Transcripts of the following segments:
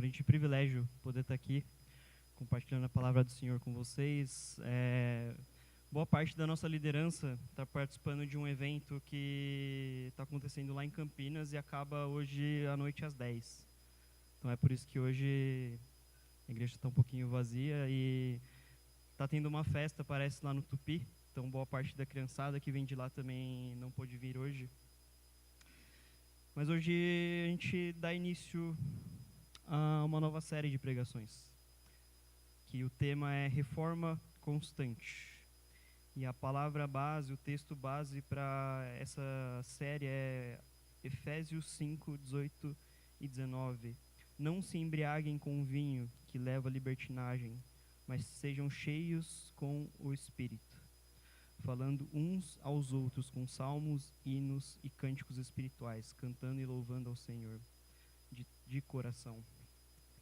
grande privilégio poder estar aqui compartilhando a palavra do Senhor com vocês. Boa parte da nossa liderança está participando de um evento que está acontecendo lá em Campinas e acaba hoje à noite às 10. Então é por isso que hoje a igreja está um pouquinho vazia e está tendo uma festa, parece, lá no Tupi. Então boa parte da criançada que vem de lá também não pôde vir hoje. Mas hoje a gente dá início a uma nova série de pregações, que o tema é Reforma Constante. E a palavra base, o texto base para essa série é Efésios 5, 18 e 19. Não se embriaguem com vinho, que leva à libertinagem, mas sejam cheios com o Espírito, falando uns aos outros com salmos, hinos e cânticos espirituais, cantando e louvando ao Senhor de coração.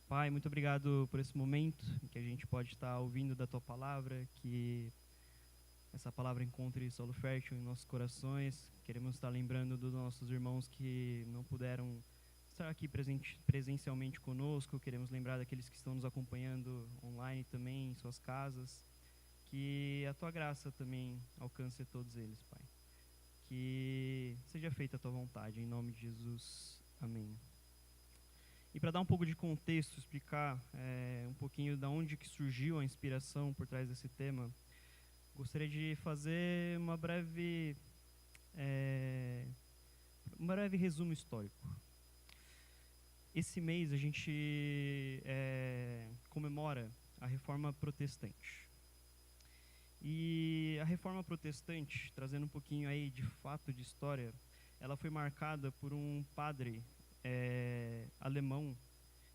Pai, muito obrigado por esse momento em que a gente pode estar ouvindo da Tua Palavra, que essa palavra encontre solo fértil em nossos corações. Queremos estar lembrando dos nossos irmãos que não puderam estar aqui presencialmente conosco. Queremos lembrar daqueles que estão nos acompanhando online também, em suas casas. Que a Tua graça também alcance todos eles, Pai. Que seja feita a Tua vontade, em nome de Jesus. Amém. E para dar um pouco de contexto, explicar um pouquinho de onde que surgiu a inspiração por trás desse tema, gostaria de fazer um breve resumo histórico. Esse mês a gente comemora a Reforma Protestante. E a Reforma Protestante, trazendo um pouquinho aí de fato, de história, ela foi marcada por um padre alemão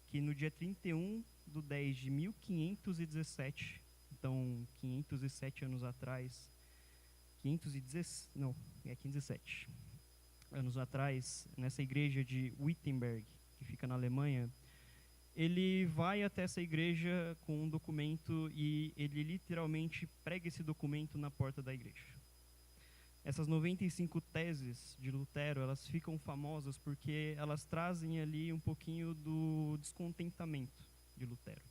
que no dia 31/10/1517, então 507 anos atrás, 517 anos atrás, nessa igreja de Wittenberg, que fica na Alemanha, ele vai até essa igreja com um documento e ele literalmente prega esse documento na porta da igreja. Essas 95 teses de Lutero, elas ficam famosas porque elas trazem ali um pouquinho do descontentamento de Lutero,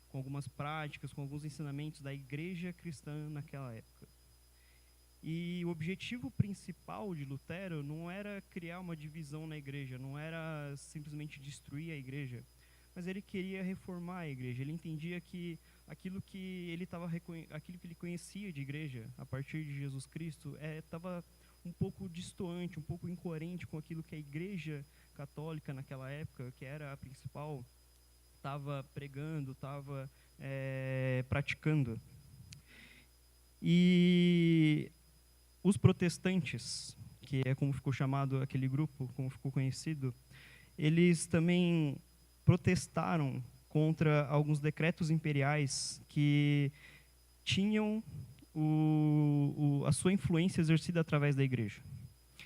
com algumas práticas, com alguns ensinamentos da igreja cristã naquela época. E o objetivo principal de Lutero não era criar uma divisão na igreja, não era simplesmente destruir a igreja, mas ele queria reformar a igreja. Ele entendia que aquilo que ele conhecia de igreja a partir de Jesus Cristo estava um pouco distoante, um pouco incoerente com aquilo que a igreja católica naquela época, que era a principal, estava pregando, estava praticando. E os protestantes, que é como ficou chamado aquele grupo, como ficou conhecido, eles também protestaram contra alguns decretos imperiais que tinham a sua influência exercida através da igreja.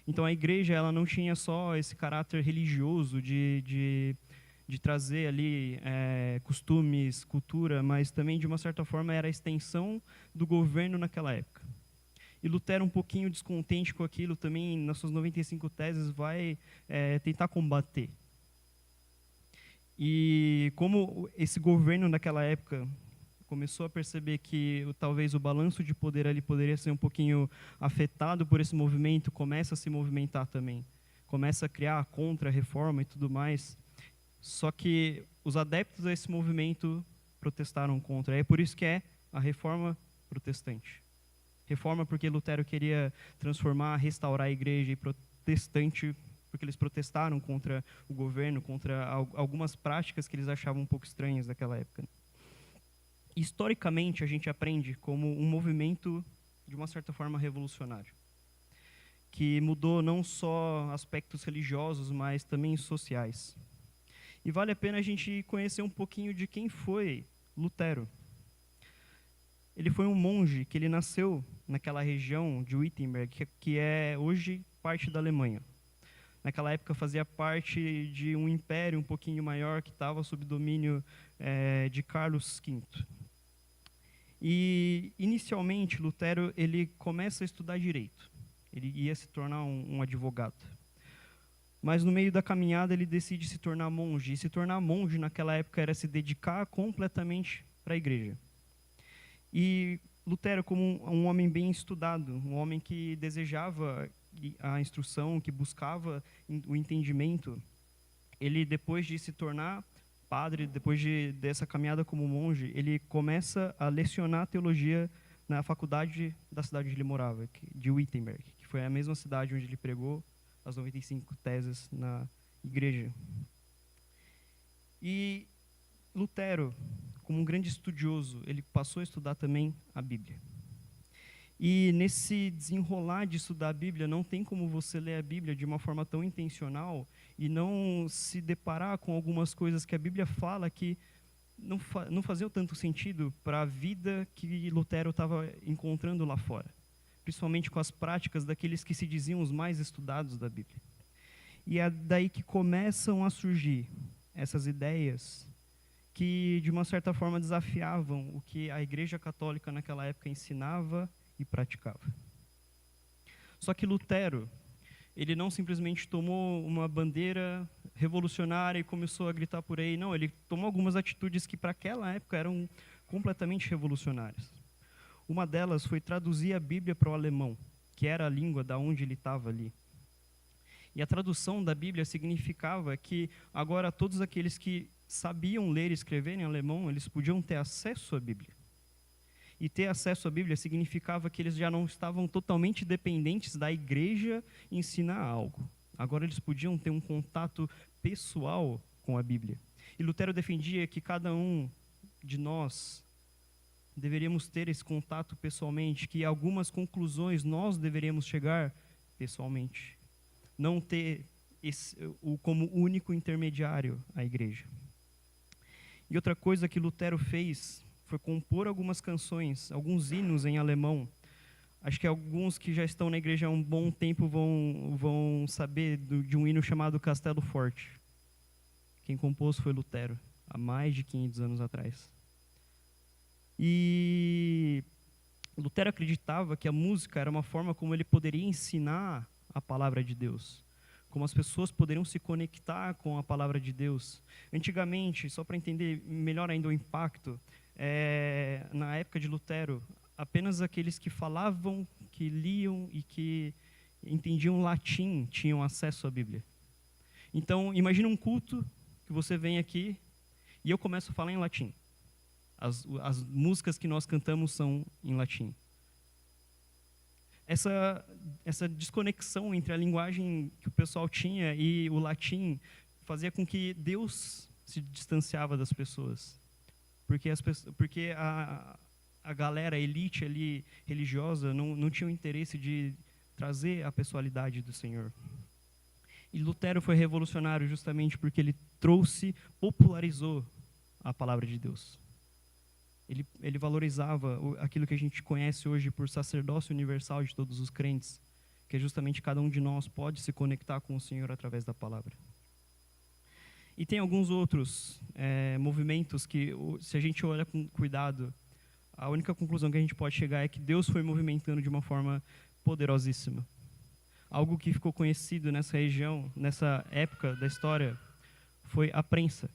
Então a igreja ela não tinha só esse caráter religioso de trazer ali costumes, cultura, mas também de uma certa forma era a extensão do governo naquela época. E Lutero, um pouquinho descontente com aquilo, também nas suas 95 teses vai tentar combater. E como esse governo naquela época começou a perceber que talvez o balanço de poder ali poderia ser um pouquinho afetado por esse movimento, começa a se movimentar também, começa a criar a contra-reforma e tudo mais. Só que os adeptos a esse movimento protestaram contra. É por isso que é a Reforma Protestante. Reforma porque Lutero queria transformar, restaurar a igreja, e protestante porque eles protestaram contra o governo, contra algumas práticas que eles achavam um pouco estranhas daquela época. Historicamente, a gente aprende como um movimento, de uma certa forma, revolucionário, que mudou não só aspectos religiosos, mas também sociais. E vale a pena a gente conhecer um pouquinho de quem foi Lutero. Ele foi um monge que ele nasceu naquela região de Wittenberg, que é hoje parte da Alemanha. Naquela época fazia parte de um império um pouquinho maior que estava sob domínio de Carlos V. E, inicialmente, Lutero ele começa a estudar direito. Ele ia se tornar um advogado. mas no meio da caminhada ele decide se tornar monge. E se tornar monge naquela época era se dedicar completamente para a igreja. E Lutero, como um homem bem estudado, um homem que desejava a instrução, que buscava o entendimento, ele, depois de se tornar padre, depois dessa caminhada como monge, ele começa a lecionar teologia na faculdade da cidade onde ele morava, de Wittenberg, que foi a mesma cidade onde ele pregou as 95 teses na igreja. E Lutero, como um grande estudioso, ele passou a estudar também a Bíblia. E nesse desenrolar de estudar a Bíblia, não tem como você ler a Bíblia de uma forma tão intencional e não se deparar com algumas coisas que a Bíblia fala que não faziam tanto sentido para a vida que Lutero estava encontrando lá fora, principalmente com as práticas daqueles que se diziam os mais estudados da Bíblia. E é daí que começam a surgir essas ideias que, de uma certa forma, desafiavam o que a Igreja Católica naquela época ensinava e praticava. Só que Lutero, ele não simplesmente tomou uma bandeira revolucionária e começou a gritar por aí. Não, ele tomou algumas atitudes que, para aquela época, eram completamente revolucionárias. Uma delas foi traduzir a Bíblia para o alemão, que era a língua da onde ele estava ali. E a tradução da Bíblia significava que agora todos aqueles que sabiam ler e escrever em alemão, eles podiam ter acesso à Bíblia. E ter acesso à Bíblia significava que eles já não estavam totalmente dependentes da igreja ensinar algo. Agora eles podiam ter um contato pessoal com a Bíblia. E Lutero defendia que cada um de nós deveríamos ter esse contato pessoalmente, que algumas conclusões nós deveríamos chegar pessoalmente. Não ter como único intermediário a igreja. E outra coisa que Lutero fez foi compor algumas canções, alguns hinos em alemão. Acho que alguns que já estão na igreja há um bom tempo vão saber de um hino chamado Castelo Forte. Quem compôs foi Lutero, há mais de 500 anos atrás. E Lutero acreditava que a música era uma forma como ele poderia ensinar a palavra de Deus, como as pessoas poderiam se conectar com a palavra de Deus. Antigamente, só para entender melhor ainda o impacto, na época de Lutero, apenas aqueles que falavam, que liam e que entendiam latim tinham acesso à Bíblia. Então, imagina um culto que você vem aqui e eu começo a falar em latim. As músicas que nós cantamos são em latim. Essa desconexão entre a linguagem que o pessoal tinha e o latim fazia com que Deus se distanciava das pessoas. Porque a galera, a elite ali religiosa não tinha o interesse de trazer a pessoalidade do Senhor. E Lutero foi revolucionário justamente porque ele popularizou a palavra de Deus. Ele valorizava aquilo que a gente conhece hoje por sacerdócio universal de todos os crentes, que é justamente cada um de nós pode se conectar com o Senhor através da palavra. E tem alguns outros movimentos que, se a gente olha com cuidado, a única conclusão que a gente pode chegar é que Deus foi movimentando de uma forma poderosíssima. Algo que ficou conhecido nessa região, nessa época da história, foi a prensa.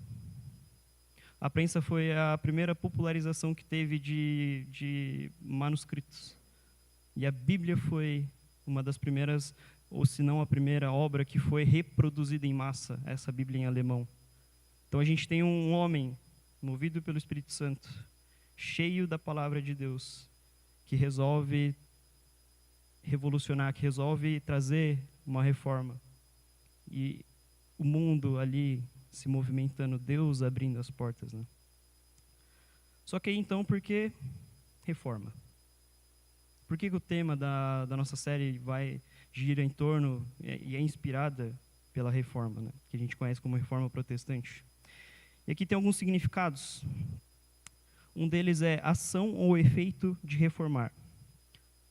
A prensa foi a primeira popularização que teve de manuscritos. E a Bíblia foi uma das primeiras, ou se não a primeira obra que foi reproduzida em massa, essa Bíblia em alemão. Então a gente tem um homem, movido pelo Espírito Santo, cheio da palavra de Deus, que resolve revolucionar, que resolve trazer uma reforma. E o mundo ali se movimentando, Deus abrindo as portas, né? Só que aí, então, por que reforma? Por que o tema da nossa série gira em torno e é inspirada pela reforma, né? Que a gente conhece como reforma protestante? E aqui tem alguns significados. Um deles é ação ou efeito de reformar,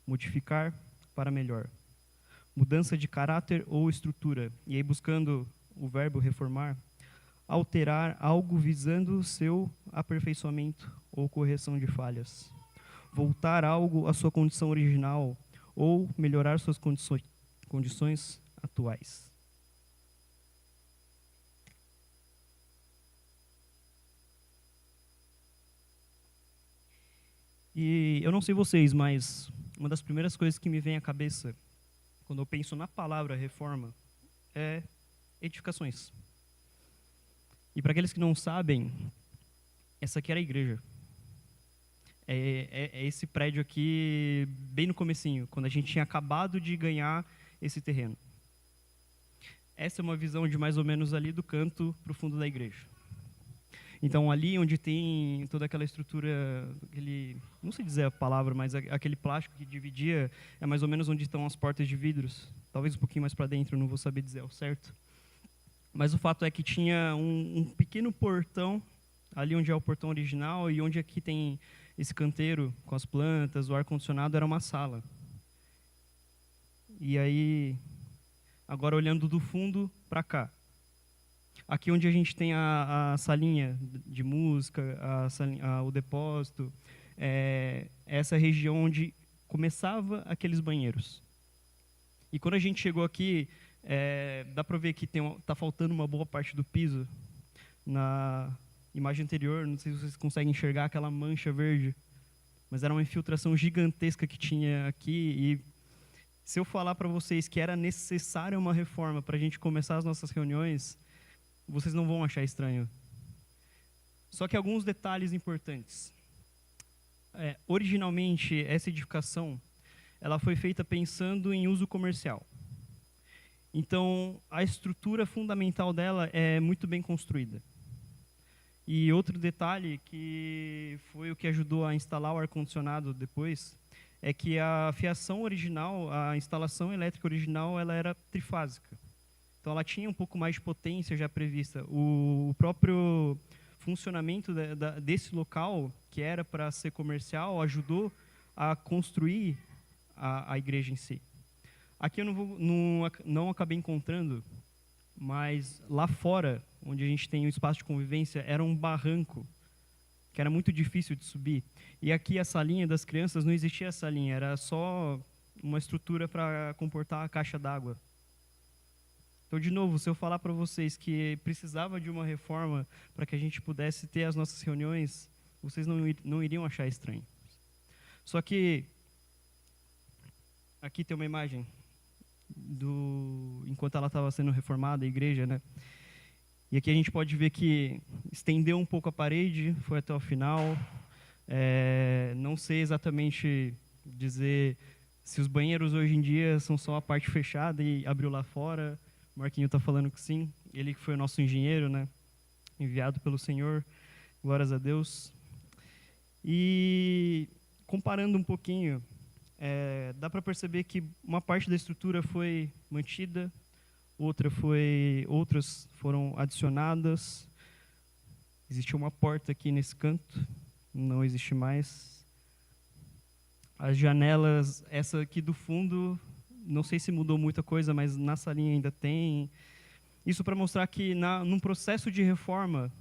modificar para melhor, mudança de caráter ou estrutura. E aí, buscando o verbo reformar, alterar algo visando seu aperfeiçoamento ou correção de falhas, voltar algo à sua condição original ou melhorar suas condições atuais. E eu não sei vocês, mas uma das primeiras coisas que me vem à cabeça quando eu penso na palavra reforma é edificações. E para aqueles que não sabem, essa aqui era a igreja. É esse prédio aqui, bem no comecinho, quando a gente tinha acabado de ganhar esse terreno. Essa é uma visão de mais ou menos ali do canto para o fundo da igreja. Então, ali onde tem toda aquela estrutura, não sei dizer a palavra, mas aquele plástico que dividia, é mais ou menos onde estão as portas de vidros. Talvez um pouquinho mais para dentro, não vou saber dizer ao certo. Mas o fato é que tinha um pequeno portão, ali onde é o portão original, e onde aqui tem esse canteiro com as plantas, o ar-condicionado, era uma sala. E aí, agora olhando do fundo para cá, aqui onde a gente tem a salinha de música, o depósito, essa região onde começava aqueles banheiros. E quando a gente chegou aqui, dá para ver que está faltando uma boa parte do piso. Na imagem anterior, não sei se vocês conseguem enxergar aquela mancha verde, mas era uma infiltração gigantesca que tinha aqui. E se eu falar para vocês que era necessária uma reforma para a gente começar as nossas reuniões, vocês não vão achar estranho. Só que alguns detalhes importantes. Originalmente, essa edificação ela foi feita pensando em uso comercial. Então, a estrutura fundamental dela é muito bem construída. E outro detalhe, que foi o que ajudou a instalar o ar-condicionado depois, é que a fiação original, a instalação elétrica original, ela era trifásica. Então, ela tinha um pouco mais de potência já prevista. O próprio funcionamento desse local, que era para ser comercial, ajudou a construir a igreja em si. Aqui eu não acabei encontrando, mas lá fora, onde a gente tem um espaço de convivência, era um barranco, que era muito difícil de subir. E aqui a salinha das crianças, não existia essa salinha, era só uma estrutura para comportar a caixa d'água. Então, de novo, se eu falar para vocês que precisava de uma reforma para que a gente pudesse ter as nossas reuniões, vocês não iriam achar estranho. Só que, aqui tem uma imagem enquanto ela estava sendo reformada, a igreja, né? E aqui a gente pode ver que estendeu um pouco a parede, foi até o final. Não sei exatamente dizer se os banheiros hoje em dia são só a parte fechada e abriu lá fora. O Marquinho está falando que sim. Ele que foi o nosso engenheiro, né? Enviado pelo Senhor. Glórias a Deus. E comparando um pouquinho, dá para perceber que uma parte da estrutura foi mantida, outras foram adicionadas. Existe uma porta aqui nesse canto, não existe mais. As janelas, essa aqui do fundo, não sei se mudou muita coisa, mas na salinha ainda tem. Isso para mostrar que num processo de reforma,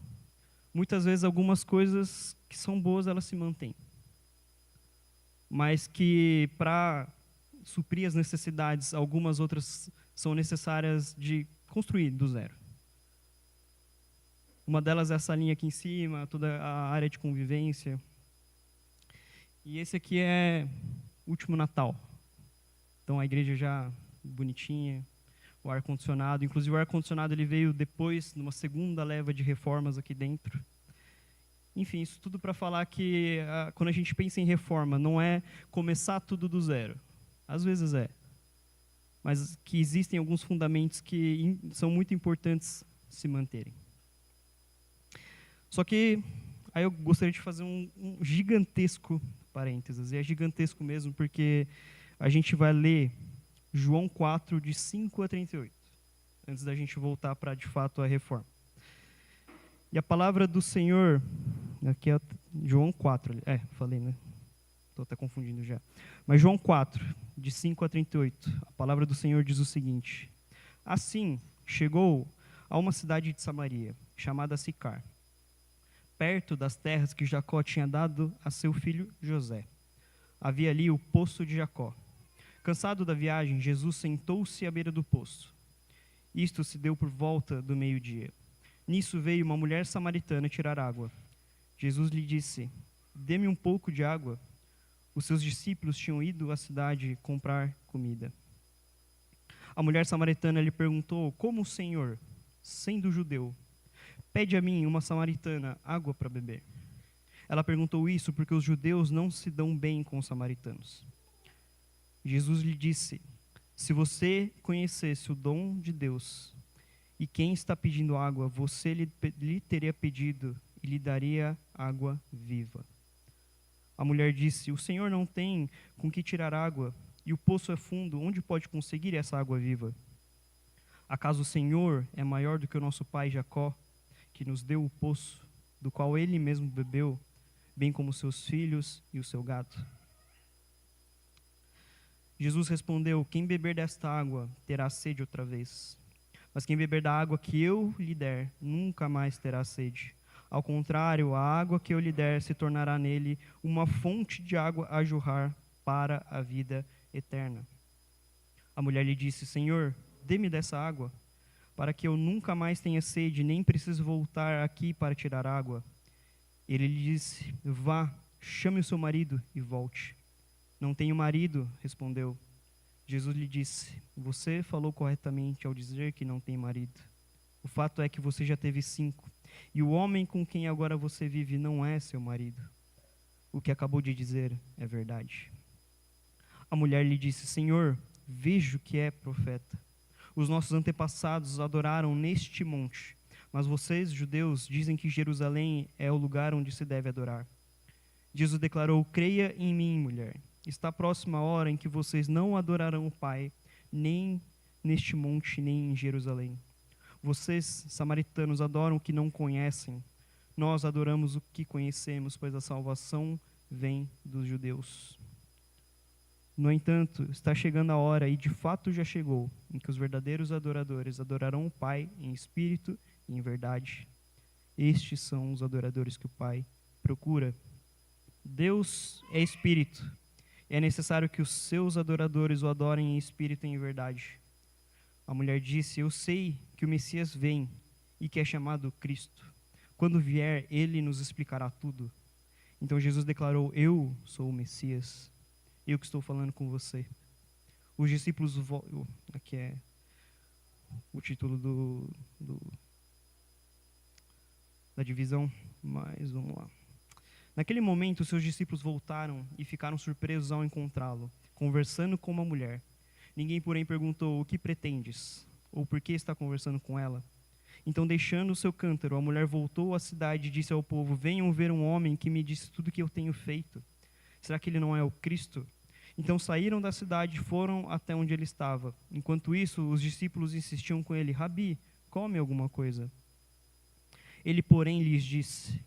muitas vezes algumas coisas que são boas, elas se mantêm. Mas que para suprir as necessidades, algumas outras são necessárias de construir do zero. Uma delas é essa linha aqui em cima, toda a área de convivência. E esse aqui é o último Natal. Então a igreja já bonitinha, o ar-condicionado. Inclusive o ar-condicionado ele veio depois, numa segunda leva de reformas aqui dentro. Enfim, isso tudo para falar que quando a gente pensa em reforma, não é começar tudo do zero. Às vezes é. Mas que existem alguns fundamentos que são muito importantes se manterem. Só que aí eu gostaria de fazer um gigantesco parênteses. E é gigantesco mesmo, porque a gente vai ler João 4, de 5 a 38, antes da gente voltar para, de fato, a reforma. E a palavra do Senhor, aqui é João 4, falei, né? Estou até confundindo já. Mas João 4, de 5 a 38, a palavra do Senhor diz o seguinte: Assim, chegou a uma cidade de Samaria, chamada Sicar, perto das terras que Jacó tinha dado a seu filho José. Havia ali o poço de Jacó. Cansado da viagem, Jesus sentou-se à beira do poço. Isto se deu por volta do meio-dia. Nisso veio uma mulher samaritana tirar água. Jesus lhe disse: Dê-me um pouco de água, Os seus discípulos tinham ido à cidade comprar comida. A mulher samaritana lhe perguntou: como o Senhor, sendo judeu, pede a mim, uma samaritana, água para beber? Ela perguntou isso porque os judeus não se dão bem com os samaritanos. Jesus lhe disse: se você conhecesse o dom de Deus e quem está pedindo água, você lhe teria pedido e lhe daria água viva. A mulher disse: o Senhor não tem com que tirar água, e o poço é fundo, onde pode conseguir essa água viva? Acaso o Senhor é maior do que o nosso pai Jacó, que nos deu o poço, do qual ele mesmo bebeu, bem como seus filhos e o seu gado? Jesus respondeu: quem beber desta água terá sede outra vez. Mas quem beber da água que eu lhe der, nunca mais terá sede. Ao contrário, a água que eu lhe der se tornará nele uma fonte de água a jorrar para a vida eterna. A mulher lhe disse: Senhor, dê-me dessa água, para que eu nunca mais tenha sede, nem preciso voltar aqui para tirar água. Ele lhe disse: vá, chame o seu marido e volte. Não tenho marido, respondeu. Jesus lhe disse: você falou corretamente ao dizer que não tem marido. O fato é que você já teve 5, e o homem com quem agora você vive não é seu marido. O que acabou de dizer é verdade. A mulher lhe disse: Senhor, vejo que é profeta. Os nossos antepassados adoraram neste monte, mas vocês, judeus, dizem que Jerusalém é o lugar onde se deve adorar. Jesus declarou: creia em mim, mulher. Está próxima a hora em que vocês não adorarão o Pai, nem neste monte, nem em Jerusalém. Vocês, samaritanos, adoram o que não conhecem. Nós adoramos o que conhecemos, pois a salvação vem dos judeus. No entanto, está chegando a hora, e de fato já chegou, em que os verdadeiros adoradores adorarão o Pai em espírito e em verdade. Estes são os adoradores que o Pai procura. Deus é espírito. É necessário que os seus adoradores o adorem em espírito e em verdade. A mulher disse: eu sei que o Messias vem e que é chamado Cristo. Quando vier, ele nos explicará tudo. Então Jesus declarou: eu sou o Messias. Eu que estou falando com você. Os discípulos... Aqui é o título da divisão, mas vamos lá. Naquele momento, seus discípulos voltaram e ficaram surpresos ao encontrá-lo, conversando com uma mulher. Ninguém, porém, perguntou: o que pretendes? Ou por que está conversando com ela? Então, deixando o seu cântaro, a mulher voltou à cidade e disse ao povo: venham ver um homem que me disse tudo o que eu tenho feito. Será que ele não é o Cristo? Então saíram da cidade e foram até onde ele estava. Enquanto isso, os discípulos insistiam com ele: Rabi, come alguma coisa. Ele, porém, lhes disse: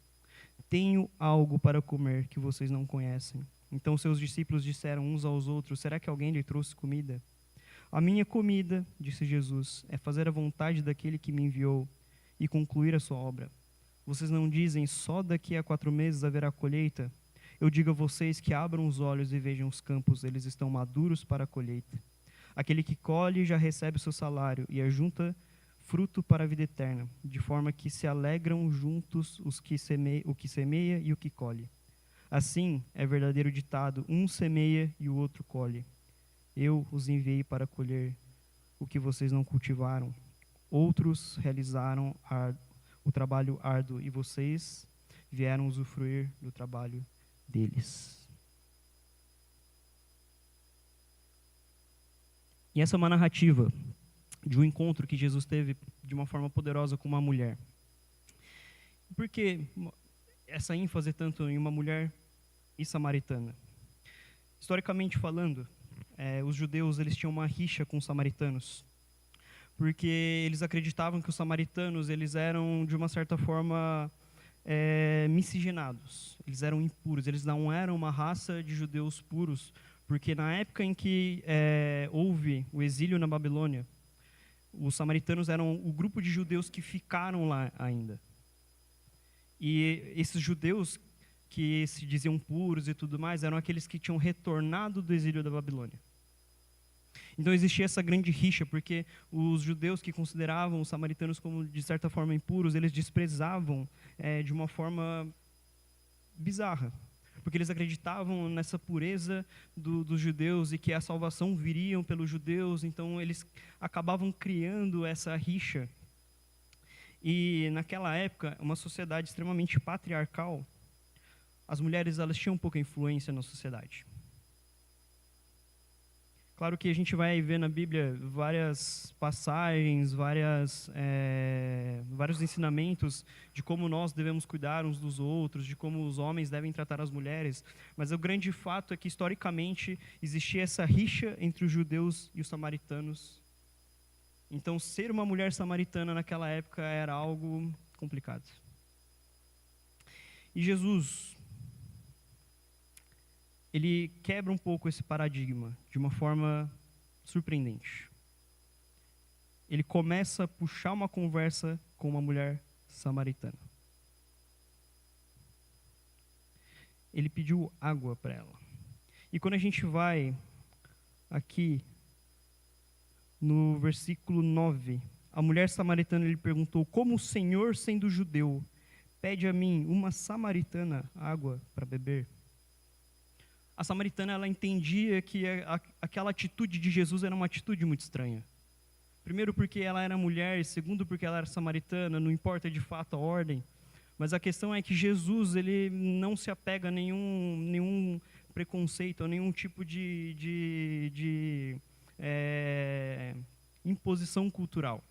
tenho algo para comer que vocês não conhecem. Então seus discípulos disseram uns aos outros: será que alguém lhe trouxe comida? A minha comida, disse Jesus, é fazer a vontade daquele que me enviou e concluir a sua obra. Vocês não dizem: só daqui a 4 meses haverá colheita? Eu digo a vocês que abram os olhos e vejam os campos, eles estão maduros para a colheita. Aquele que colhe já recebe o seu salário e ajunta fruto para a vida eterna, de forma que se alegram juntos o que semeia e o que colhe. Assim, é verdadeiro ditado: um semeia e o outro colhe. Eu os enviei para colher o que vocês não cultivaram. Outros realizaram o trabalho árduo e vocês vieram usufruir do trabalho deles. E essa é uma narrativa de um encontro que Jesus teve de uma forma poderosa com uma mulher. Por que essa ênfase tanto em uma mulher e samaritana? Historicamente falando, os judeus eles tinham uma rixa com os samaritanos, porque eles acreditavam que os samaritanos eles eram, de uma certa forma, miscigenados. Eles eram impuros, eles não eram uma raça de judeus puros, porque na época em que houve o exílio na Babilônia, os samaritanos eram o grupo de judeus que ficaram lá ainda. E esses judeus que se diziam puros e tudo mais, eram aqueles que tinham retornado do exílio da Babilônia. Então existia essa grande rixa, porque os judeus que consideravam os samaritanos como, de certa forma, impuros, eles desprezavam de uma forma bizarra. porque eles acreditavam nessa pureza dos judeus e que a salvação viria pelos judeus, então eles acabavam criando essa rixa. E naquela época, uma sociedade extremamente patriarcal, as mulheres elas tinham pouca influência na sociedade. Claro que a gente vai ver na Bíblia várias passagens, vários ensinamentos de como nós devemos cuidar uns dos outros, de como os homens devem tratar as mulheres, mas o grande fato é que, historicamente, existia essa rixa entre os judeus e os samaritanos. Então, ser uma mulher samaritana naquela época era algo complicado. E Jesus, ele quebra um pouco esse paradigma de uma forma surpreendente. Ele começa a puxar uma conversa com uma mulher samaritana. Ele pediu água para ela. E quando a gente vai aqui no versículo 9, a mulher samaritana lhe perguntou: como o Senhor, sendo judeu, pede a mim, uma samaritana, água para beber? A samaritana, ela entendia que aquela atitude de Jesus era uma atitude muito estranha. Primeiro porque ela era mulher, e segundo porque ela era samaritana, não importa de fato a ordem. Mas a questão é que Jesus, ele não se apega a nenhum preconceito, a nenhum tipo de imposição cultural.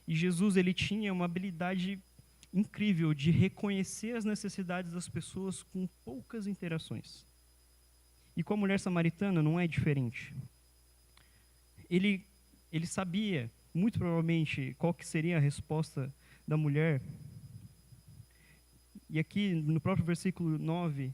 E Jesus, ele tinha uma habilidade incrível de reconhecer as necessidades das pessoas com poucas interações. E com a mulher samaritana não é diferente. Ele sabia, muito provavelmente, qual que seria a resposta da mulher. E aqui, no próprio versículo 9,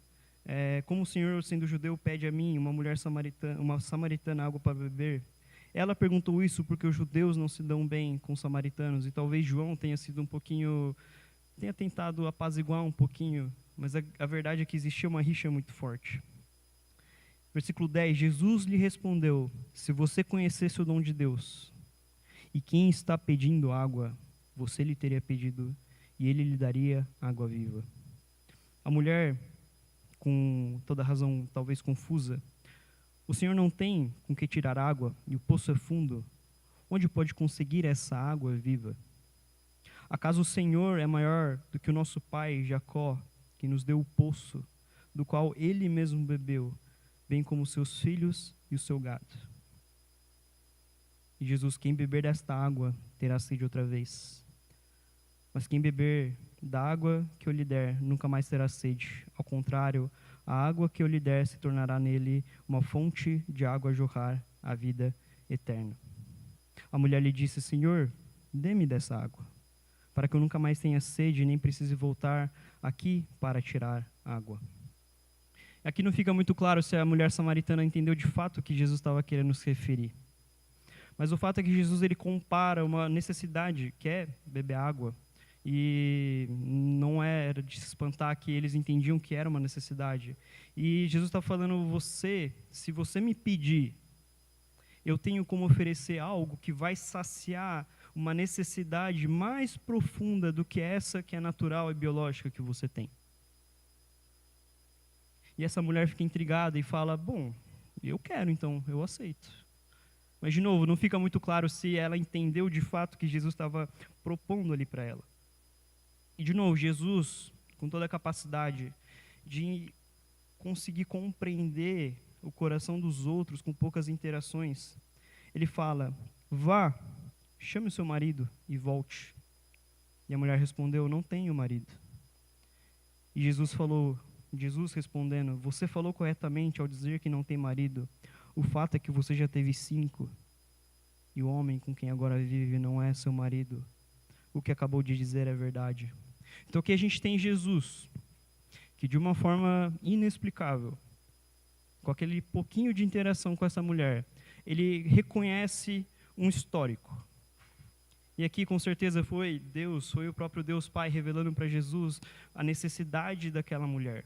como o Senhor, sendo judeu, pede a mim, uma samaritana, água para beber. Ela perguntou isso porque os judeus não se dão bem com os samaritanos, e talvez João tenha tentado apaziguar um pouquinho, mas a verdade é que existia uma rixa muito forte. Versículo 10, Jesus lhe respondeu: se você conhecesse o dom de Deus, e quem está pedindo água, você lhe teria pedido, e ele lhe daria água viva. A mulher, com toda razão, talvez confusa: o Senhor não tem com que tirar água, e o poço é fundo. Onde pode conseguir essa água viva? Acaso o Senhor é maior do que o nosso pai Jacó, que nos deu o poço, do qual ele mesmo bebeu, bem como seus filhos e o seu gado? E Jesus: quem beber desta água terá sede outra vez. Mas quem beber da água que eu lhe der nunca mais terá sede. Ao contrário, a água que eu lhe der se tornará nele uma fonte de água a jorrar a vida eterna. A mulher lhe disse: Senhor, dê-me dessa água, para que eu nunca mais tenha sede e nem precise voltar aqui para tirar água. Aqui não fica muito claro se a mulher samaritana entendeu de fato o que Jesus estava querendo se referir. Mas o fato é que Jesus, ele compara uma necessidade, que é beber água, e não era de se espantar que eles entendiam que era uma necessidade. E Jesus está falando: se você me pedir, eu tenho como oferecer algo que vai saciar uma necessidade mais profunda do que essa que é natural e biológica que você tem. E essa mulher fica intrigada e fala: bom, eu quero, então, eu aceito. Mas, de novo, não fica muito claro se ela entendeu de fato o que Jesus estava propondo ali para ela. E, de novo, Jesus, com toda a capacidade de conseguir compreender o coração dos outros com poucas interações, ele fala: vá, chame o seu marido e volte. E a mulher respondeu: não tenho marido. E Jesus respondendo: você falou corretamente ao dizer que não tem marido. O fato é que você já teve 5, e o homem com quem agora vive não é seu marido. O que acabou de dizer é verdade. Então aqui a gente tem Jesus, que de uma forma inexplicável, com aquele pouquinho de interação com essa mulher, ele reconhece um histórico. E aqui com certeza foi o próprio Deus Pai revelando para Jesus a necessidade daquela mulher.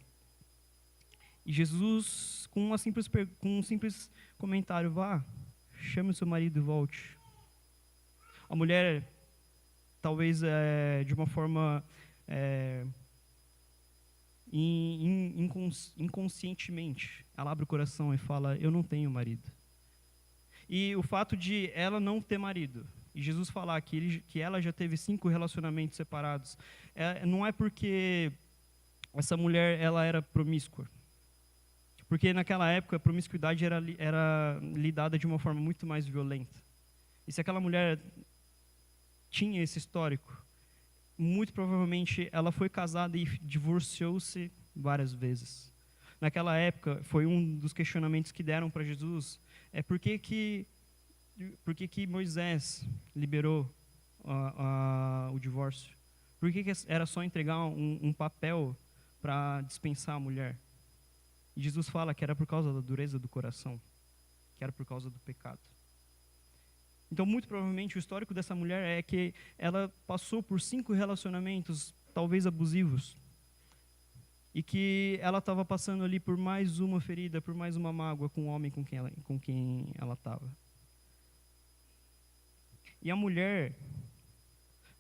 E Jesus, com um simples comentário: vá, chame o seu marido e volte. A mulher, talvez de uma forma inconscientemente, ela abre o coração e fala: eu não tenho marido. E o fato de ela não ter marido, e Jesus falar que ela já teve 5 relacionamentos separados, não é porque essa mulher ela era promíscua. Porque naquela época a promiscuidade era lidada de uma forma muito mais violenta. E se aquela mulher tinha esse histórico, muito provavelmente ela foi casada e divorciou-se várias vezes. Naquela época, foi um dos questionamentos que deram para Jesus, por que Moisés liberou o divórcio? Por que era só entregar um papel para dispensar a mulher? E Jesus fala que era por causa da dureza do coração, que era por causa do pecado. Então, muito provavelmente, o histórico dessa mulher é que ela passou por 5 relacionamentos, talvez abusivos, e que ela estava passando ali por mais uma ferida, por mais uma mágoa com o homem com quem ela estava. E a mulher,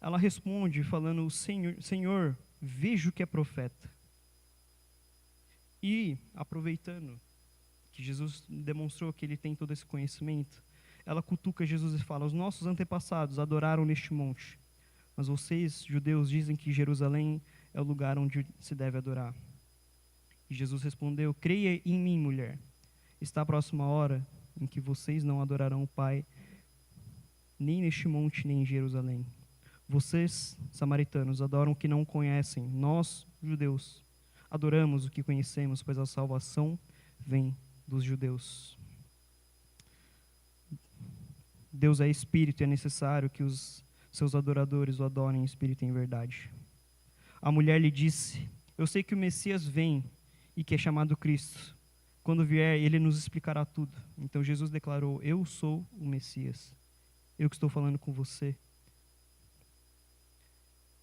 ela responde falando: Senhor, vejo que é profeta. E, aproveitando que Jesus demonstrou que ele tem todo esse conhecimento, ela cutuca Jesus e fala: os nossos antepassados adoraram neste monte, mas vocês, judeus, dizem que Jerusalém é o lugar onde se deve adorar. E Jesus respondeu: creia em mim, mulher. Está a próxima hora em que vocês não adorarão o Pai, nem neste monte, nem em Jerusalém. Vocês, samaritanos, adoram o que não conhecem. Nós, judeus, adoramos o que conhecemos, pois a salvação vem dos judeus. Deus é espírito e é necessário que os seus adoradores o adorem em espírito e em verdade. A mulher lhe disse: eu sei que o Messias vem e que é chamado Cristo. Quando vier, ele nos explicará tudo. Então Jesus declarou: eu sou o Messias. Eu que estou falando com você.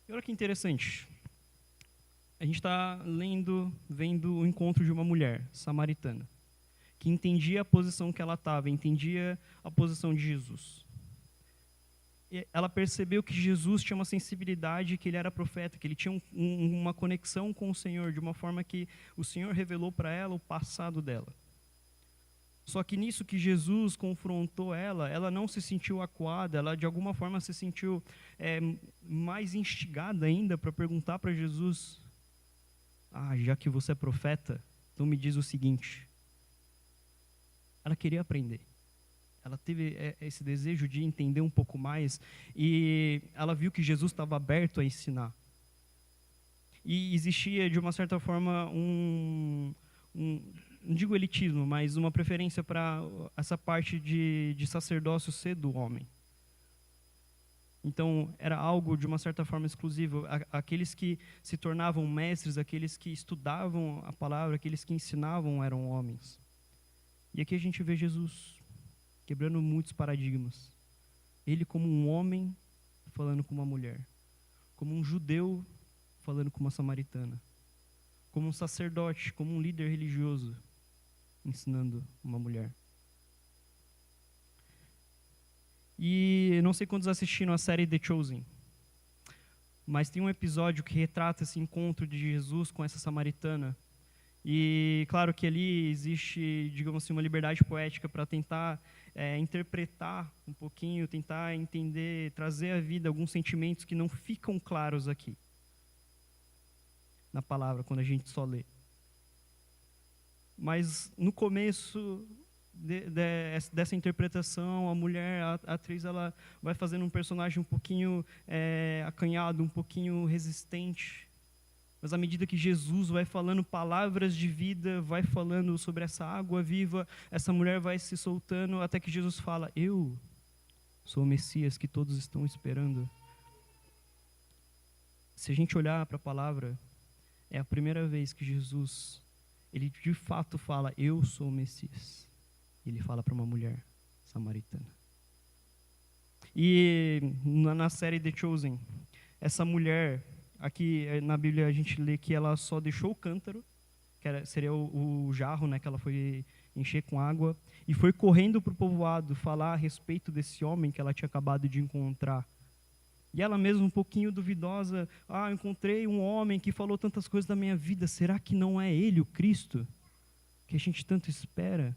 E olha que interessante. A gente está vendo o encontro de uma mulher samaritana, que entendia a posição que ela estava, entendia a posição de Jesus. E ela percebeu que Jesus tinha uma sensibilidade, que ele era profeta, que ele tinha uma conexão com o Senhor, de uma forma que o Senhor revelou para ela o passado dela. Só que nisso que Jesus confrontou ela não se sentiu acuada, ela de alguma forma se sentiu mais instigada ainda para perguntar para Jesus: já que você é profeta, então me diz o seguinte. Ela queria aprender. Ela teve esse desejo de entender um pouco mais e ela viu que Jesus estava aberto a ensinar. E existia, de uma certa forma, não digo elitismo, mas uma preferência para essa parte de sacerdócio ser do homem. Então, era algo, de uma certa forma, exclusivo. Aqueles que se tornavam mestres, aqueles que estudavam a palavra, aqueles que ensinavam eram homens. E aqui a gente vê Jesus quebrando muitos paradigmas. Ele como um homem falando com uma mulher. Como um judeu falando com uma samaritana. Como um sacerdote, como um líder religioso ensinando uma mulher. E não sei quantos assistiram a série The Chosen, mas tem um episódio que retrata esse encontro de Jesus com essa samaritana. E claro que ali existe, digamos assim, uma liberdade poética para tentar interpretar um pouquinho, tentar entender, trazer à vida alguns sentimentos que não ficam claros aqui na palavra, quando a gente só lê. Mas no começo dessa interpretação, a mulher, a atriz, ela vai fazendo um personagem um pouquinho acanhado, um pouquinho resistente. Mas à medida que Jesus vai falando palavras de vida, vai falando sobre essa água viva, essa mulher vai se soltando, até que Jesus fala: eu sou o Messias que todos estão esperando. Se a gente olhar para a palavra, é a primeira vez que Jesus, ele de fato fala: eu sou o Messias. Ele fala para uma mulher samaritana. E na série The Chosen, essa mulher, aqui na Bíblia a gente lê que ela só deixou o cântaro, que seria o jarro, né, que ela foi encher com água, e foi correndo para o povoado falar a respeito desse homem que ela tinha acabado de encontrar. E ela mesma, um pouquinho duvidosa, eu encontrei um homem que falou tantas coisas da minha vida, será que não é ele o Cristo? Que a gente tanto espera.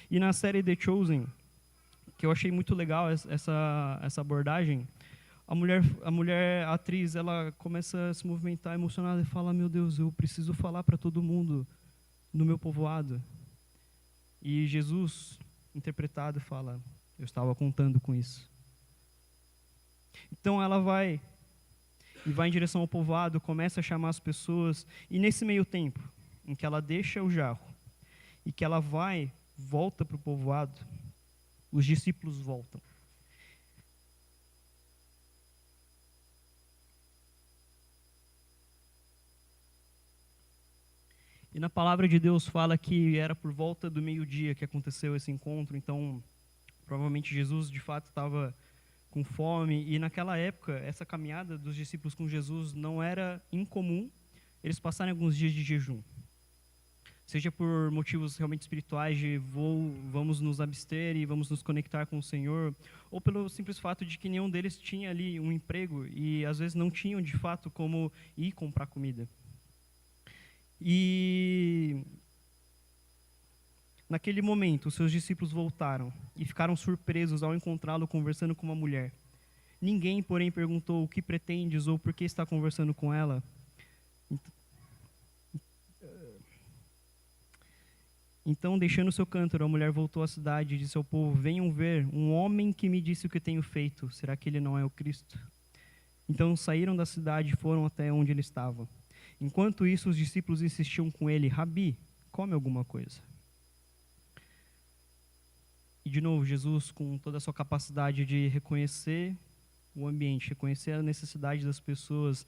E na série The Chosen, que eu achei muito legal essa abordagem, a atriz, ela começa a se movimentar emocionada e fala, meu Deus, eu preciso falar para todo mundo no meu povoado. E Jesus, interpretado, fala, eu estava contando com isso. Então ela vai em direção ao povoado, começa a chamar as pessoas, e nesse meio tempo, em que ela deixa o jarro, e que ela volta para o povoado, os discípulos voltam. E na palavra de Deus fala que era por volta do meio-dia que aconteceu esse encontro, então provavelmente Jesus de fato estava com fome, e naquela época, essa caminhada dos discípulos com Jesus não era incomum eles passarem alguns dias de jejum. Seja por motivos realmente espirituais de vamos nos abster e vamos nos conectar com o Senhor, ou pelo simples fato de que nenhum deles tinha ali um emprego e às vezes não tinham de fato como ir comprar comida. E naquele momento, os seus discípulos voltaram e ficaram surpresos ao encontrá-lo conversando com uma mulher. Ninguém, porém, perguntou o que pretendes ou por que está conversando com ela. Então, deixando seu cântaro, a mulher voltou à cidade e disse ao povo, venham ver um homem que me disse o que tenho feito. Será que ele não é o Cristo? Então saíram da cidade e foram até onde ele estava. Enquanto isso, os discípulos insistiam com ele, Rabi, come alguma coisa. E de novo, Jesus, com toda a sua capacidade de reconhecer o ambiente, reconhecer a necessidade das pessoas,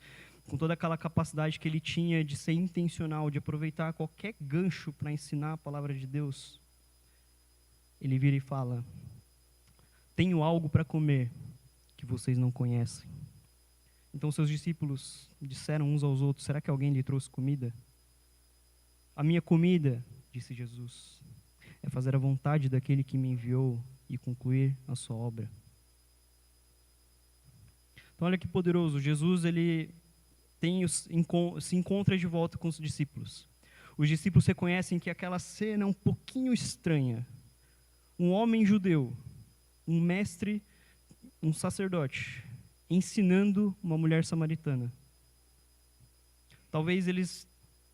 com toda aquela capacidade que ele tinha de ser intencional, de aproveitar qualquer gancho para ensinar a palavra de Deus, ele vira e fala, tenho algo para comer que vocês não conhecem. Então seus discípulos disseram uns aos outros, será que alguém lhe trouxe comida? A minha comida, disse Jesus, é fazer a vontade daquele que me enviou e concluir a sua obra. Então olha que poderoso, Jesus ele se encontra de volta com os discípulos. Os discípulos reconhecem que aquela cena é um pouquinho estranha. Um homem judeu, um mestre, um sacerdote, ensinando uma mulher samaritana. Talvez eles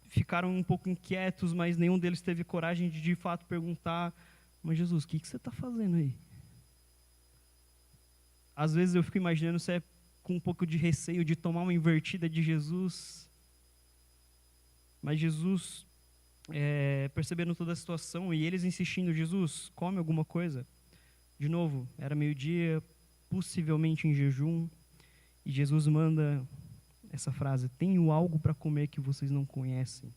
ficaram um pouco inquietos, mas nenhum deles teve coragem de fato perguntar, mas Jesus, o que você está fazendo aí? Às vezes eu fico imaginando se é com um pouco de receio de tomar uma invertida de Jesus. Mas Jesus, percebendo toda a situação, e eles insistindo, Jesus, come alguma coisa. De novo, era meio-dia, possivelmente em jejum, e Jesus manda essa frase, tenho algo para comer que vocês não conhecem.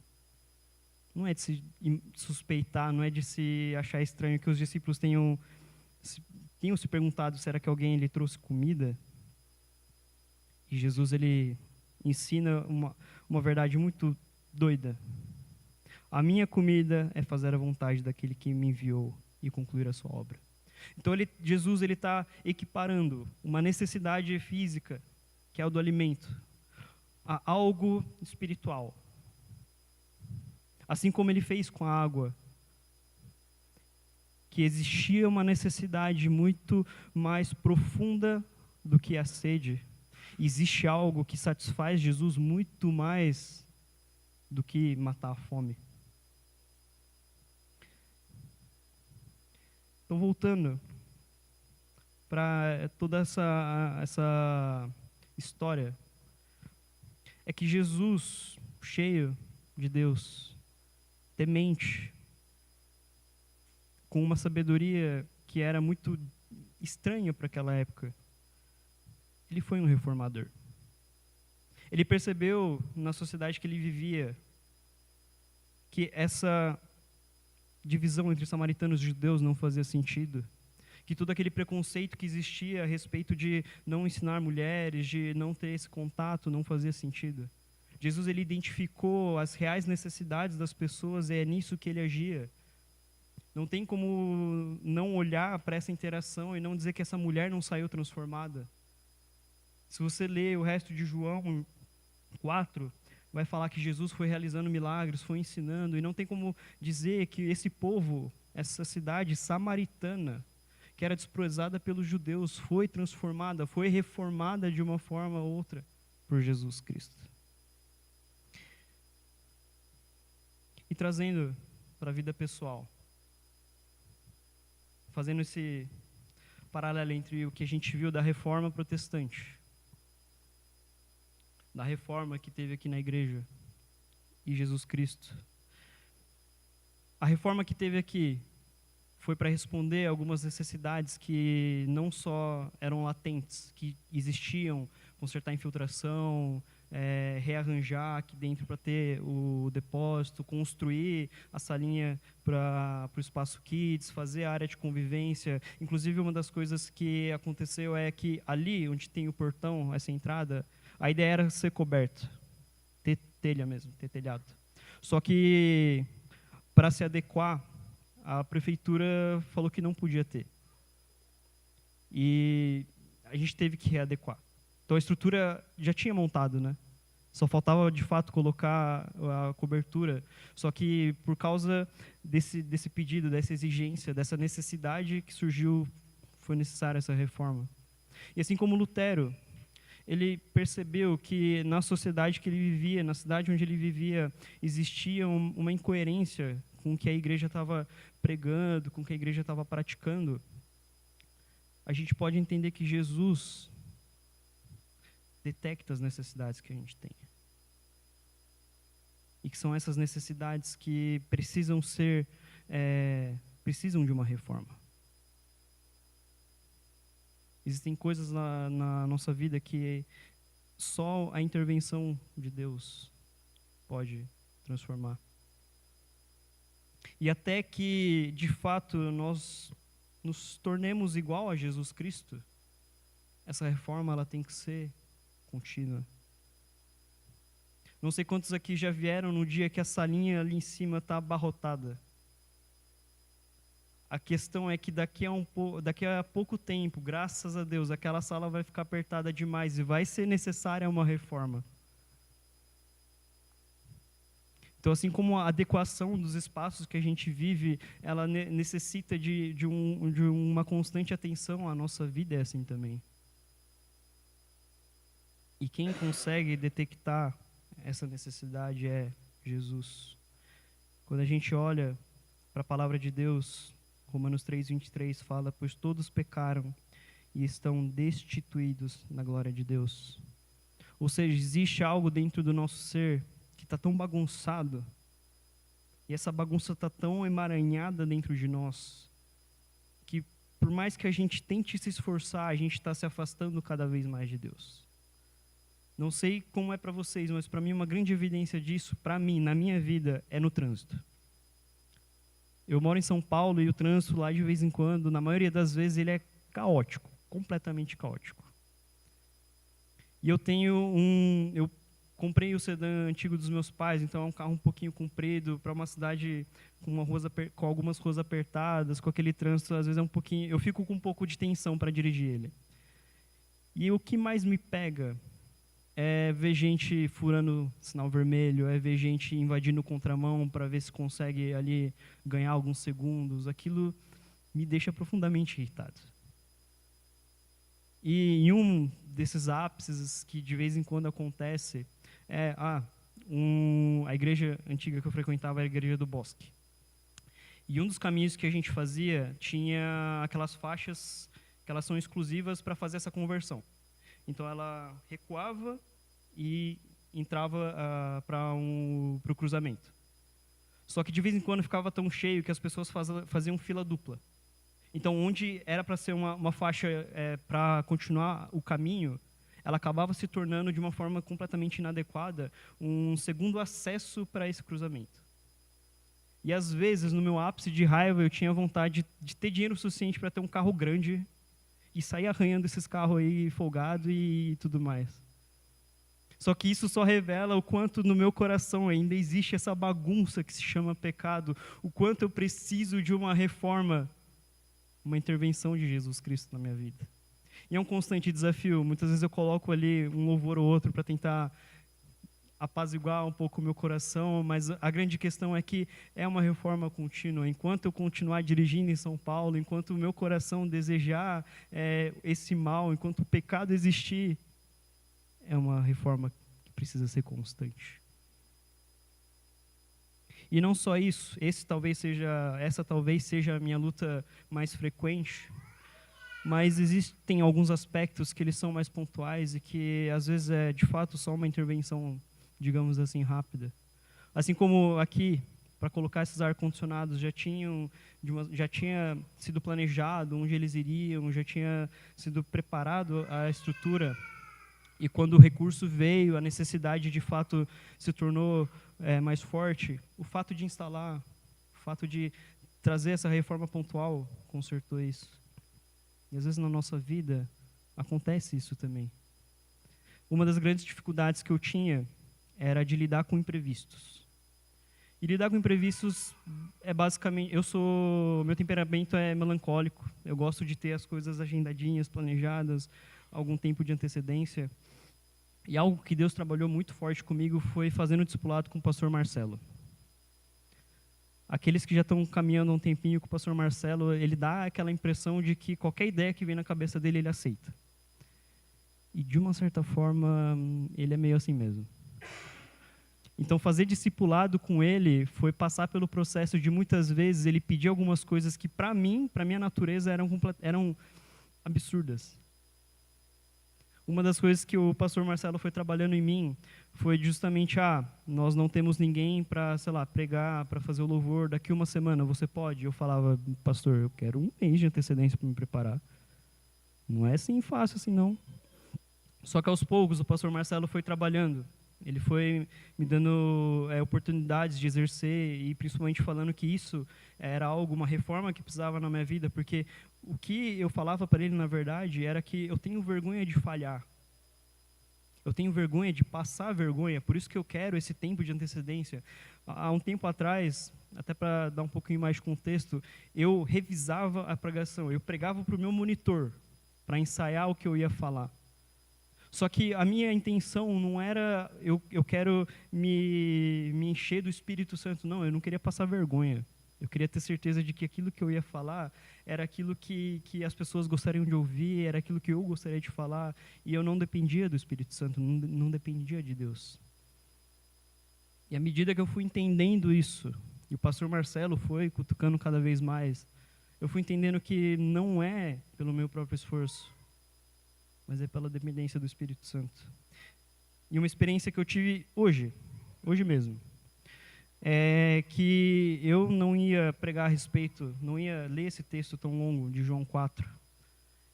Não é de se suspeitar, não é de se achar estranho que os discípulos tenham se perguntado, será que alguém lhe trouxe comida? E Jesus, ele ensina uma verdade muito doida. A minha comida é fazer a vontade daquele que me enviou e concluir a sua obra. Então, Jesus está equiparando uma necessidade física, que é o do alimento, a algo espiritual. Assim como ele fez com a água, que existia uma necessidade muito mais profunda do que a sede. Existe algo que satisfaz Jesus muito mais do que matar a fome. Então, voltando para toda essa história, é que Jesus, cheio de Deus, temente, com uma sabedoria que era muito estranha para aquela época, ele foi um reformador. Ele percebeu na sociedade que ele vivia que essa divisão entre samaritanos e judeus não fazia sentido, que todo aquele preconceito que existia a respeito de não ensinar mulheres, de não ter esse contato, não fazia sentido. Jesus, ele identificou as reais necessidades das pessoas e é nisso que ele agia. Não tem como não olhar para essa interação e não dizer que essa mulher não saiu transformada. Se você ler o resto de João 4, vai falar que Jesus foi realizando milagres, foi ensinando, e não tem como dizer que esse povo, essa cidade samaritana, que era desprezada pelos judeus, foi transformada, foi reformada de uma forma ou outra por Jesus Cristo. E trazendo para a vida pessoal, fazendo esse paralelo entre o que a gente viu da reforma protestante, da reforma que teve aqui na igreja, e Jesus Cristo. A reforma que teve aqui foi para responder a algumas necessidades que não só eram latentes, que existiam, consertar a infiltração, rearranjar aqui dentro para ter o depósito, construir a salinha para o espaço kids, fazer a área de convivência. Inclusive, uma das coisas que aconteceu é que ali, onde tem o portão, essa entrada, a ideia era ser coberto, ter telha mesmo, ter telhado. Só que, para se adequar, a prefeitura falou que não podia ter. E a gente teve que readequar. Então a estrutura já tinha montado, né? Só faltava, de fato, colocar a cobertura. Só que, por causa desse pedido, dessa exigência, dessa necessidade que surgiu, foi necessária essa reforma. E assim como Lutero, ele percebeu que na sociedade que ele vivia, na cidade onde ele vivia, existia uma incoerência com o que a igreja estava pregando, com o que a igreja estava praticando. A gente pode entender que Jesus detecta as necessidades que a gente tem. E que são essas necessidades que precisam de uma reforma. Existem coisas na nossa vida que só a intervenção de Deus pode transformar. E até que, de fato, nós nos tornemos igual a Jesus Cristo, essa reforma ela tem que ser contínua. Não sei quantos aqui já vieram no dia que a salinha ali em cima está abarrotada. A questão é que daqui a pouco tempo, graças a Deus, aquela sala vai ficar apertada demais e vai ser necessária uma reforma. Então, assim como a adequação dos espaços que a gente vive, ela necessita de uma constante atenção, a nossa vida é assim também. E quem consegue detectar essa necessidade é Jesus. Quando a gente olha para a palavra de Deus, Romanos 3:23 fala: pois todos pecaram e estão destituídos da glória de Deus. Ou seja, existe algo dentro do nosso ser que está tão bagunçado, e essa bagunça está tão emaranhada dentro de nós, que por mais que a gente tente se esforçar, a gente está se afastando cada vez mais de Deus. Não sei como é para vocês, mas para mim uma grande evidência disso, para mim, na minha vida, é no trânsito. Eu moro em São Paulo e o trânsito lá de vez em quando, na maioria das vezes, ele é caótico, completamente caótico. E eu comprei o sedã antigo dos meus pais, então é um carro um pouquinho comprido, para uma cidade com algumas ruas apertadas, com aquele trânsito, às vezes eu fico com um pouco de tensão para dirigir ele. E o que mais me pega é ver gente furando sinal vermelho, é ver gente invadindo o contramão para ver se consegue ali ganhar alguns segundos. Aquilo me deixa profundamente irritado. E em um desses ápices que de vez em quando acontece, a igreja antiga que eu frequentava era a igreja do Bosque. E um dos caminhos que a gente fazia tinha aquelas faixas que elas são exclusivas para fazer essa conversão. Então ela recuava e entrava para o cruzamento. Só que de vez em quando ficava tão cheio que as pessoas faziam fila dupla. Então, onde era para ser uma faixa para continuar o caminho, ela acabava se tornando, de uma forma completamente inadequada, um segundo acesso para esse cruzamento. E, às vezes, no meu ápice de raiva, eu tinha vontade de ter dinheiro suficiente para ter um carro grande e sair arranhando esses carros aí, folgado e tudo mais. Só que isso só revela o quanto no meu coração ainda existe essa bagunça que se chama pecado, o quanto eu preciso de uma reforma, uma intervenção de Jesus Cristo na minha vida. E é um constante desafio. Muitas vezes eu coloco ali um louvor ou outro para tentar apaziguar um pouco o meu coração, mas a grande questão é que é uma reforma contínua. Enquanto eu continuar dirigindo em São Paulo, enquanto o meu coração desejar esse mal, enquanto o pecado existir, é uma reforma que precisa ser constante. E não só isso, essa talvez seja a minha luta mais frequente, mas existem alguns aspectos que eles são mais pontuais e que às vezes é de fato só uma intervenção, digamos assim, rápida. Assim como aqui, para colocar esses ar-condicionados, já tinha sido planejado onde eles iriam, já tinha sido preparado a estrutura. E quando o recurso veio, a necessidade de fato se tornou mais forte, o fato de instalar, o fato de trazer essa reforma pontual, consertou isso. E às vezes na nossa vida acontece isso também. Uma das grandes dificuldades que eu tinha era de lidar com imprevistos. E lidar com imprevistos é basicamente... Meu temperamento é melancólico. Eu gosto de ter as coisas agendadinhas, planejadas, algum tempo de antecedência. E algo que Deus trabalhou muito forte comigo foi fazendo discipulado com o pastor Marcelo. Aqueles que já estão caminhando há um tempinho com o pastor Marcelo, ele dá aquela impressão de que qualquer ideia que vem na cabeça dele, ele aceita. E, de uma certa forma, ele é meio assim mesmo. Então, fazer discipulado com ele foi passar pelo processo de, muitas vezes, ele pedir algumas coisas que, para mim, para minha natureza, eram absurdas. Uma das coisas que o pastor Marcelo foi trabalhando em mim foi justamente, nós não temos ninguém para, pregar, para fazer o louvor, daqui uma semana, você pode? Eu falava, pastor, eu quero um mês de antecedência para me preparar. Não é assim fácil assim, não. Só que aos poucos o pastor Marcelo foi trabalhando. Ele foi me dando oportunidades de exercer e principalmente falando que isso era uma reforma que precisava na minha vida, porque o que eu falava para ele, na verdade, era que eu tenho vergonha de falhar. Eu tenho vergonha de passar vergonha, por isso que eu quero esse tempo de antecedência. Há um tempo atrás, até para dar um pouquinho mais de contexto, eu revisava a pregação, eu pregava para o meu monitor, para ensaiar o que eu ia falar. Só que a minha intenção não era, eu quero me encher do Espírito Santo, não, eu não queria passar vergonha. Eu queria ter certeza de que aquilo que eu ia falar era aquilo que as pessoas gostariam de ouvir, era aquilo que eu gostaria de falar, e eu não dependia do Espírito Santo, não dependia de Deus. E à medida que eu fui entendendo isso, e o pastor Marcelo foi cutucando cada vez mais, eu fui entendendo que não é pelo meu próprio esforço, mas é pela dependência do Espírito Santo. E uma experiência que eu tive hoje mesmo, é que eu não ia pregar a respeito, não ia ler esse texto tão longo de João 4.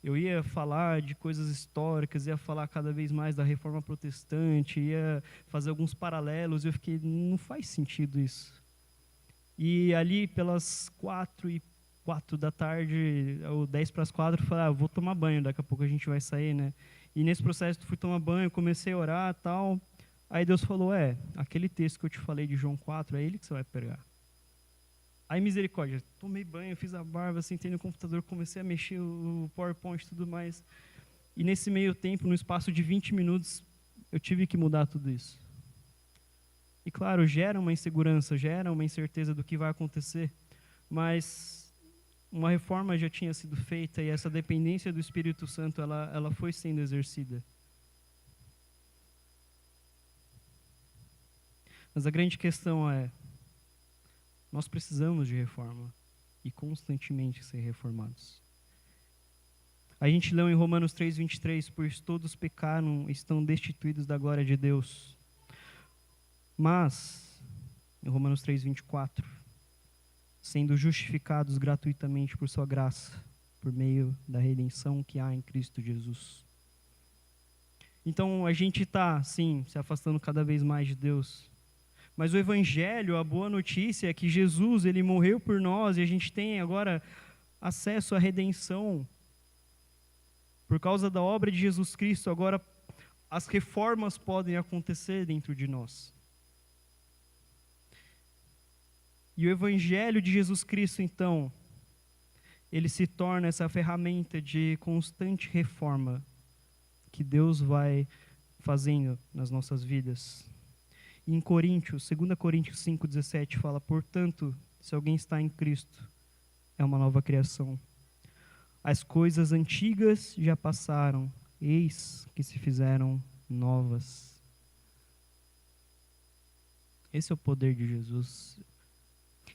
Eu ia falar de coisas históricas, ia falar cada vez mais da Reforma Protestante, ia fazer alguns paralelos, e eu fiquei, não faz sentido isso. E ali pelas 4:04 da tarde, ou 4:10, eu falei, vou tomar banho, daqui a pouco a gente vai sair, né? E nesse processo, fui tomar banho, comecei a orar e tal. Aí Deus falou, aquele texto que eu te falei de João 4, é ele que você vai pregar. Aí, misericórdia, tomei banho, fiz a barba, sentei no computador, comecei a mexer o PowerPoint e tudo mais. E nesse meio tempo, no espaço de 20 minutos, eu tive que mudar tudo isso. E claro, gera uma insegurança, gera uma incerteza do que vai acontecer, mas uma reforma já tinha sido feita e essa dependência do Espírito Santo, ela foi sendo exercida. Mas a grande questão é, nós precisamos de reforma e constantemente ser reformados. A gente leu em Romanos 3:23, pois todos pecaram e estão destituídos da glória de Deus. Mas, em Romanos 3:24, sendo justificados gratuitamente por sua graça, por meio da redenção que há em Cristo Jesus. Então, a gente está, sim, se afastando cada vez mais de Deus. Mas o Evangelho, a boa notícia é que Jesus, ele morreu por nós e a gente tem agora acesso à redenção. Por causa da obra de Jesus Cristo, agora as reformas podem acontecer dentro de nós. E o Evangelho de Jesus Cristo, então, ele se torna essa ferramenta de constante reforma que Deus vai fazendo nas nossas vidas. E em Coríntios, 2 Coríntios 5,17 fala: portanto, se alguém está em Cristo, é uma nova criação. As coisas antigas já passaram, eis que se fizeram novas. Esse é o poder de Jesus.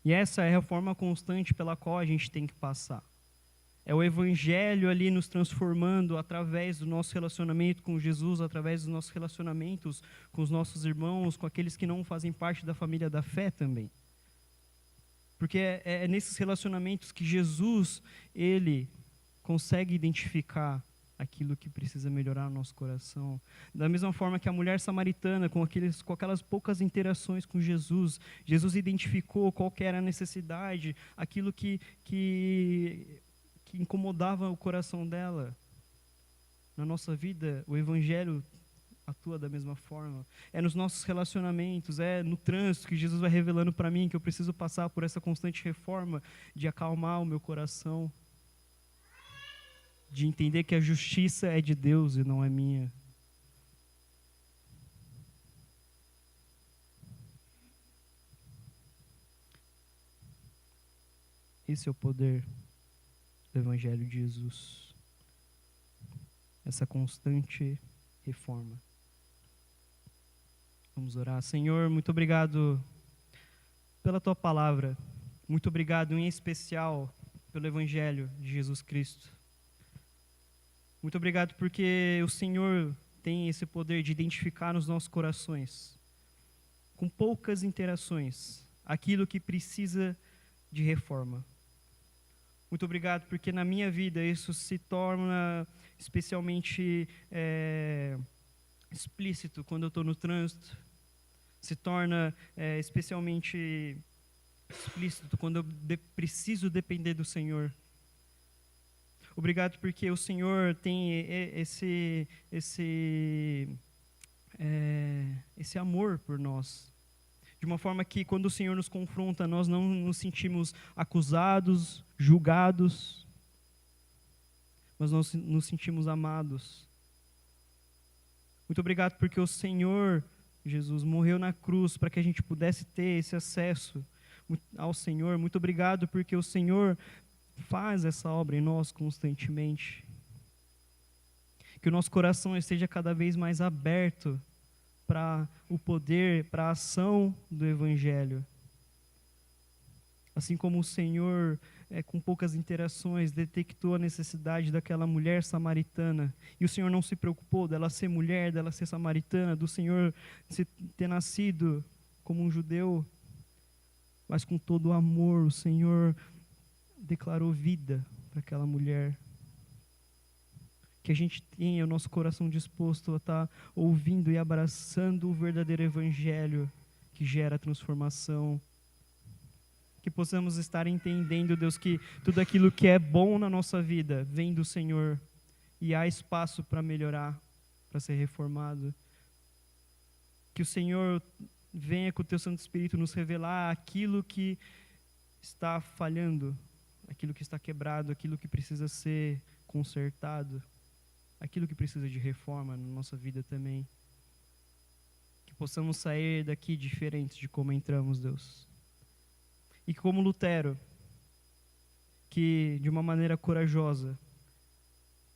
E essa é a reforma constante pela qual a gente tem que passar. É o Evangelho ali nos transformando através do nosso relacionamento com Jesus, através dos nossos relacionamentos com os nossos irmãos, com aqueles que não fazem parte da família da fé também. Porque é nesses relacionamentos que Jesus, ele consegue identificar aquilo que precisa melhorar no nosso coração. Da mesma forma que a mulher samaritana, com aquelas poucas interações com Jesus, Jesus identificou qual que era a necessidade, aquilo que incomodava o coração dela. Na nossa vida, o Evangelho atua da mesma forma. É nos nossos relacionamentos, é no trânsito que Jesus vai revelando para mim que eu preciso passar por essa constante reforma de acalmar o meu coração, de entender que a justiça é de Deus e não é minha. Esse é o poder do Evangelho de Jesus. Essa constante reforma. Vamos orar. Senhor, muito obrigado pela Tua palavra. Muito obrigado, em especial, pelo Evangelho de Jesus Cristo. Muito obrigado porque o Senhor tem esse poder de identificar nos nossos corações, com poucas interações, aquilo que precisa de reforma. Muito obrigado porque na minha vida isso se torna especialmente explícito quando eu estou no trânsito, se torna especialmente explícito quando eu preciso depender do Senhor. Obrigado porque o Senhor tem esse amor por nós. De uma forma que quando o Senhor nos confronta, nós não nos sentimos acusados, julgados, mas nós nos sentimos amados. Muito obrigado porque o Senhor, Jesus, morreu na cruz para que a gente pudesse ter esse acesso ao Senhor. Muito obrigado porque o Senhor faz essa obra em nós constantemente. Que o nosso coração esteja cada vez mais aberto para o poder, para a ação do Evangelho. Assim como o Senhor, com poucas interações, detectou a necessidade daquela mulher samaritana, e o Senhor não se preocupou dela ser mulher, dela ser samaritana, do Senhor ter nascido como um judeu, mas com todo o amor, o Senhor declarou vida para aquela mulher. Que a gente tenha o nosso coração disposto a estar ouvindo e abraçando o verdadeiro Evangelho que gera transformação. Que possamos estar entendendo, Deus, que tudo aquilo que é bom na nossa vida vem do Senhor e há espaço para melhorar, para ser reformado. Que o Senhor venha com o Teu Santo Espírito nos revelar aquilo que está falhando, aquilo que está quebrado, aquilo que precisa ser consertado, aquilo que precisa de reforma na nossa vida também. Que possamos sair daqui diferentes de como entramos, Deus. E que como Lutero, que de uma maneira corajosa,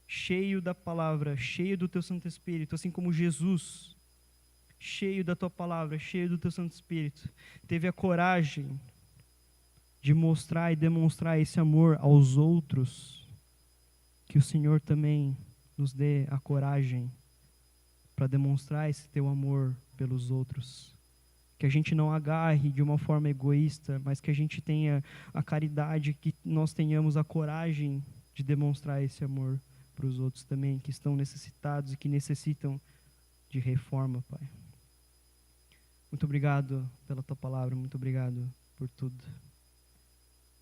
cheio da palavra, cheio do Teu Santo Espírito, assim como Jesus, cheio da Tua palavra, cheio do Teu Santo Espírito, teve a coragem de mostrar e demonstrar esse amor aos outros, que o Senhor também nos dê a coragem para demonstrar esse Teu amor pelos outros. Que a gente não agarre de uma forma egoísta, mas que a gente tenha a caridade, que nós tenhamos a coragem de demonstrar esse amor para os outros também, que estão necessitados e que necessitam de reforma, Pai. Muito obrigado pela Tua palavra, muito obrigado por tudo.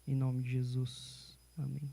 Em nome de Jesus. Amém.